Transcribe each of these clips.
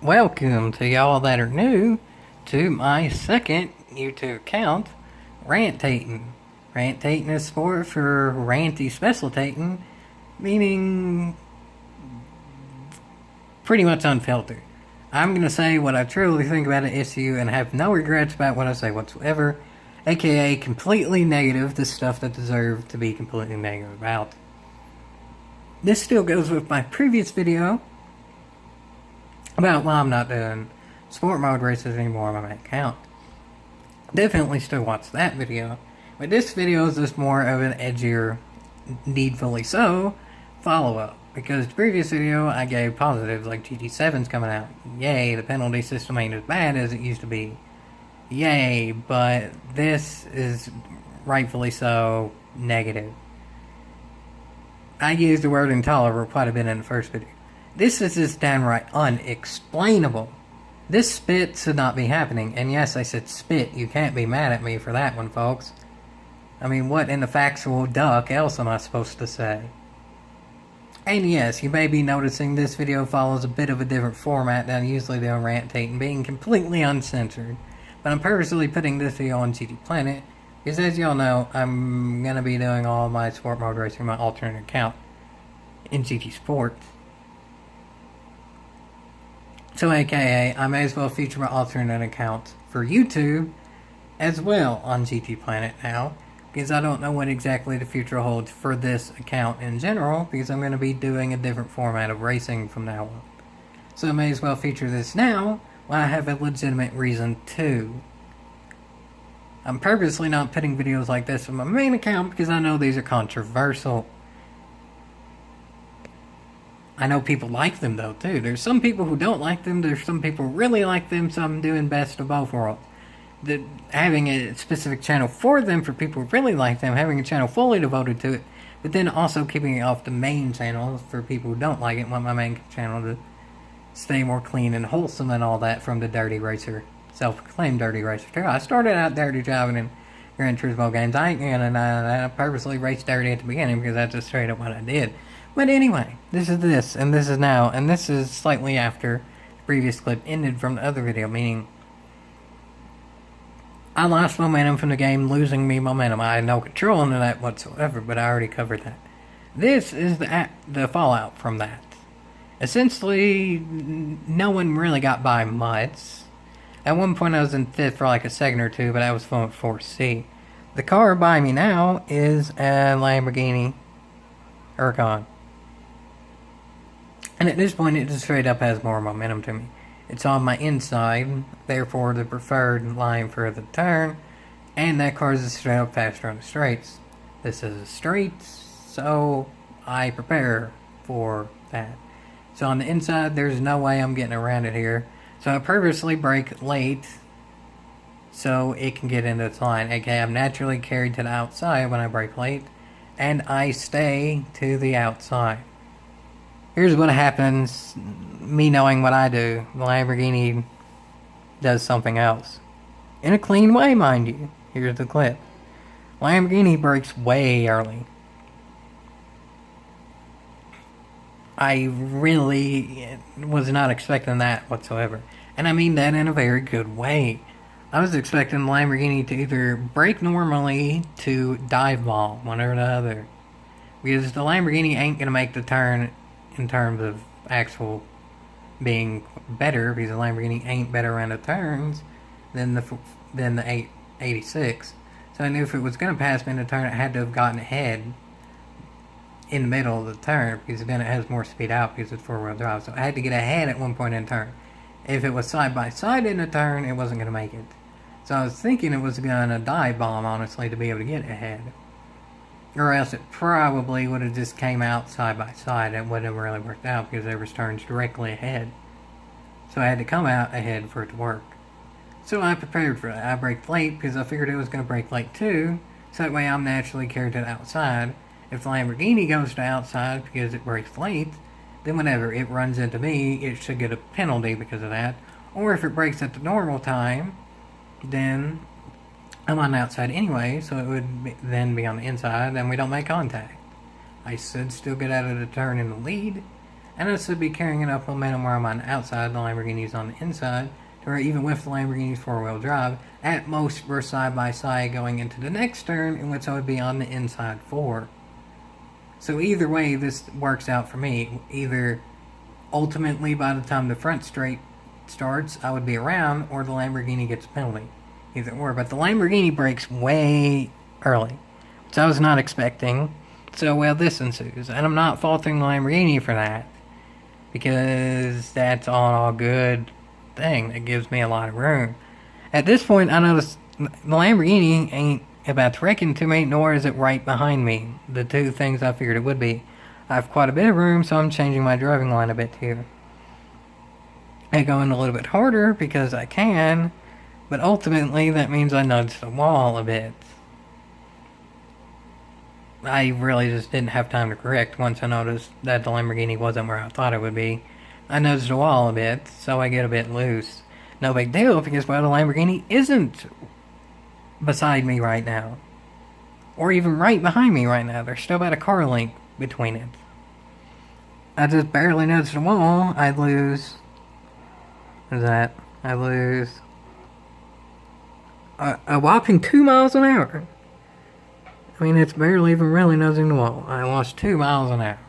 Welcome to y'all that are new to my second YouTube account, Rantating. Rantating is sport for ranty specialtating, meaning pretty much unfiltered. I'm going to say what I truly think about an issue and have no regrets about what I say whatsoever, aka completely negative, the stuff that deserves to be completely negative about. This still goes with my previous video about why I'm not doing sport mode races anymore on my main account. Definitely still watch that video, but this video is just more of an edgier, needfully so, follow-up. Because the previous video I gave positives like GT7's coming out. Yay, the penalty system ain't as bad as it used to be. Yay, but this is rightfully so negative. I used the word intolerable quite a bit in the first video. This is just downright unexplainable. This spit should not be happening. And yes, I said spit. You can't be mad at me for that one, folks. I mean, what in the factual duck else am I supposed to say? And yes, you may be noticing this video follows a bit of a different format than I usually do on Rantating, being completely uncensored. But I'm purposely putting this video on GT Planet, because as y'all know, I'm going to be doing all my sport mode racing my alternate account in GT Sports. So aka, I may as well feature my alternate account for YouTube as well on GT Planet now, because I don't know what exactly the future holds for this account in general, because I'm going to be doing a different format of racing from now on. So I may as well feature this now, while I have a legitimate reason to. I'm purposely not putting videos like this on my main account, because I know these are controversial. I know people like them though too. There's some people who don't like them, there's some people who really like them, so I'm doing best of both worlds. Having a specific channel for them, for people who really like them, having a channel fully devoted to it, but then also keeping it off the main channel for people who don't like it, want my main channel to stay more clean and wholesome and all that from the dirty racer, self-proclaimed dirty racer too. I started out dirty driving in Gran Turismo games. I purposely raced dirty at the beginning because that's just straight up what I did. But anyway, this is this, and this is now, and this is slightly after the previous clip ended from the other video, meaning I lost momentum from the game, losing me momentum. I had no control into that whatsoever, but I already covered that. This is the fallout from that. Essentially, no one really got by much. At one point I was in 5th for like a second or two, but I was filming 4C. The car by me now is a Lamborghini Huracan. And at this point, it just straight up has more momentum to me. It's on my inside, therefore the preferred line for the turn, and that car is straight up faster on the straights. This is a straight, so I prepare for that. So on the inside, there's no way I'm getting around it here. So I purposely brake late so it can get into its line. Okay, I'm naturally carried to the outside when I brake late, and I stay to the outside. Here's what happens, me knowing what I do. The Lamborghini does something else. In a clean way, mind you. Here's the clip. Lamborghini brakes way early. I really was not expecting that whatsoever. And I mean that in a very good way. I was expecting the Lamborghini to either brake normally to dive bomb, one or the other. Because the Lamborghini ain't going to make the turn in terms of actual being better, because the Lamborghini ain't better around the turns than the 886. So I knew if it was going to pass me in the turn, it had to have gotten ahead in the middle of the turn, because then it has more speed out because it's four-wheel drive. So I had to get ahead at one point in the turn. If it was side by side in the turn, it wasn't going to make it. So I was thinking it was going to dive bomb, honestly, to be able to get ahead. Or else it probably would have just came out side by side. It wouldn't have really worked out because there was turns directly ahead. So I had to come out ahead for it to work. So I prepared for that. I braked late because I figured it was going to brake late too. So that way I'm naturally carried to the outside. If the Lamborghini goes to the outside because it brakes late, then whenever it runs into me, it should get a penalty because of that. Or if it brakes at the normal time, then I'm on the outside anyway, so it would then be on the inside, and we don't make contact. I should still get out of the turn in the lead, and this would be carrying enough momentum where I'm on the outside, the Lamborghini's on the inside, to where even with the Lamborghini's four-wheel drive, at most we're side by side going into the next turn, in which I would be on the inside four. So either way, this works out for me. Either ultimately by the time the front straight starts, I would be around, or the Lamborghini gets a penalty. Either or, but the Lamborghini brakes way early, which I was not expecting. So, well, this ensues, and I'm not faulting the Lamborghini for that, because that's all good thing that gives me a lot of room. At this point, I notice the Lamborghini ain't about to wreck into me, nor is it right behind me. The two things I figured it would be. I have quite a bit of room, so I'm changing my driving line a bit here. I go in a little bit harder because I can, but ultimately that means I nudge the wall a bit. I really just didn't have time to correct once I noticed that the Lamborghini wasn't where I thought it would be. I nudged the wall a bit, so I get a bit loose. No big deal, because, well, the Lamborghini isn't beside me right now. Or even right behind me right now. There's still about a car length between it. I just barely nudged the wall. I lose... What is that? I lose... a whopping 2 miles an hour. I mean, it's barely even really nudging the wall. I lost 2 miles an hour.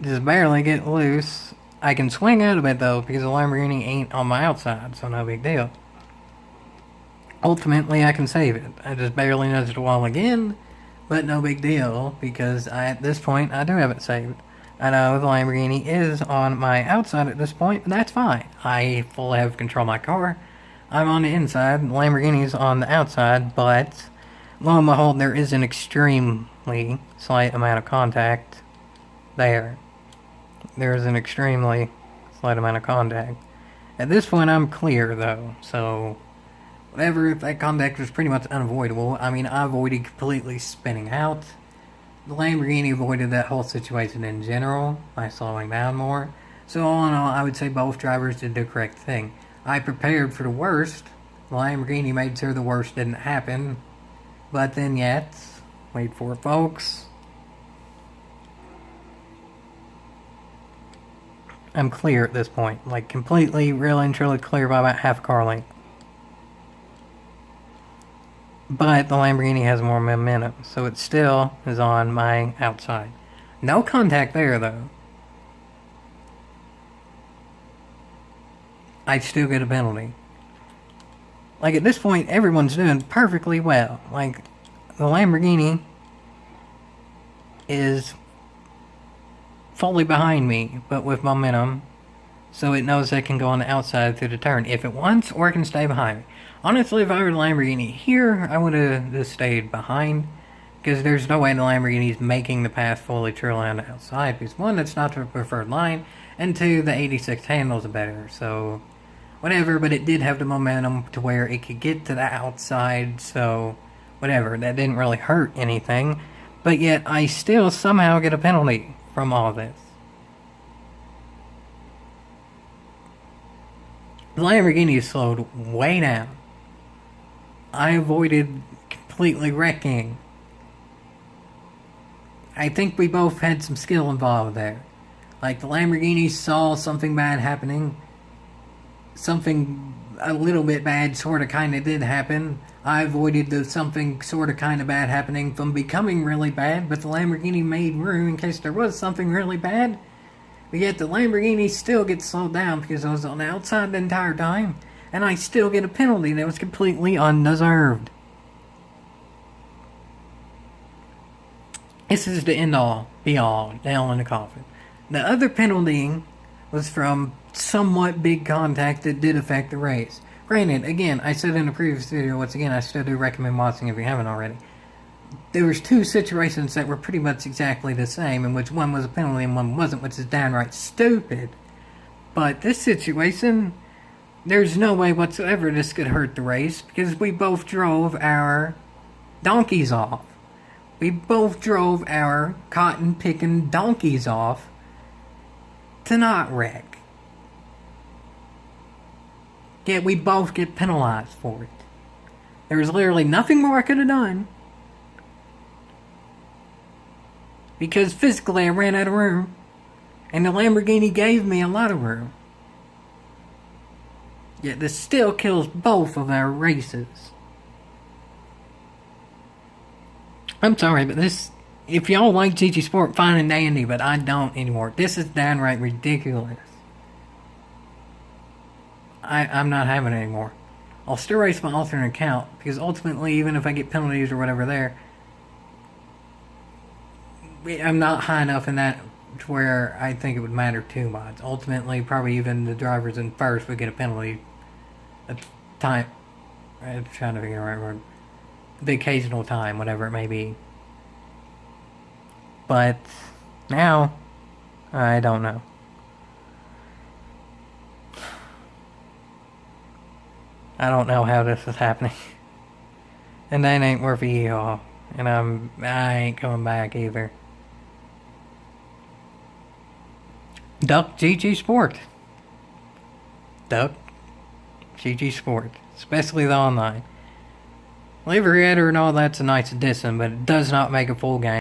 Just barely get loose. I can swing out a bit though, because the Lamborghini ain't on my outside, so no big deal. Ultimately, I can save it. I just barely nudged the wall again, but no big deal, because at this point, I do have it saved. I know the Lamborghini is on my outside at this point, but that's fine. I fully have control of my car. I'm on the inside, the Lamborghini's on the outside, but lo and behold, there is an extremely slight amount of contact there. There is an extremely slight amount of contact. At this point, I'm clear, though, so whatever, if that contact was pretty much unavoidable. I mean, I avoided completely spinning out. The Lamborghini avoided that whole situation in general by slowing down more. So all in all, I would say both drivers did the correct thing. I prepared for the worst. The Lamborghini made sure the worst didn't happen. But then yet, wait for it, folks. I'm clear at this point. Like, completely, really and truly clear by about half a car length. But the Lamborghini has more momentum, so it still is on my outside. No contact there, though. I still get a penalty. Like, at this point, everyone's doing perfectly well. Like, the Lamborghini is fully behind me, but with momentum, so it knows it can go on the outside through the turn if it wants, or it can stay behind me. Honestly, if I were the Lamborghini here, I would have just stayed behind, because there's no way the Lamborghini's making the path fully truly on the outside, because one, that's not the preferred line, and two, the 86 handles better, so whatever, but it did have the momentum to where it could get to the outside, so whatever, that didn't really hurt anything, but yet I still somehow get a penalty from all of this. The Lamborghini slowed way down. I avoided completely wrecking. I think we both had some skill involved there. Like, the Lamborghini saw something bad happening. Something a little bit bad sort of kind of did happen. I avoided the something sort of kind of bad happening from becoming really bad, but the Lamborghini made room in case there was something really bad. But yet the Lamborghini still gets slowed down because I was on the outside the entire time, and I still get a penalty that was completely undeserved. This is the end-all, be-all, nail in the coffin. The other penalty was from somewhat big contact that did affect the race. Granted, again, I said in a previous video, once again, I still do recommend watching if you haven't already. There was two situations that were pretty much exactly the same, in which one was a penalty and one wasn't, which is downright stupid. But this situation, there's no way whatsoever this could hurt the race, because we both drove our donkeys off. We both drove our cotton-picking donkeys off to not wreck. Yet we both get penalized for it. There was literally nothing more I could have done, because physically I ran out of room, And the Lamborghini gave me a lot of room. Yet this still kills both of our races. I'm sorry, but this... If y'all like GT Sport, fine and dandy, but I don't anymore. This is downright ridiculous. I'm not having it anymore. I'll still race my alternate account, because ultimately, even if I get penalties or whatever there, I'm not high enough in that to where I think it would matter too much. Ultimately, probably even the drivers in first would get a penalty. A time... I'm trying to figure out the right word. The occasional time, whatever it may be. But now, I don't know. I don't know how this is happening. And that ain't worth a yeehaw. And I ain't coming back either. Duck GG Sport. Duck GG Sport. Especially the online. Livery editor and all that's a nice addition, but it does not make a full game.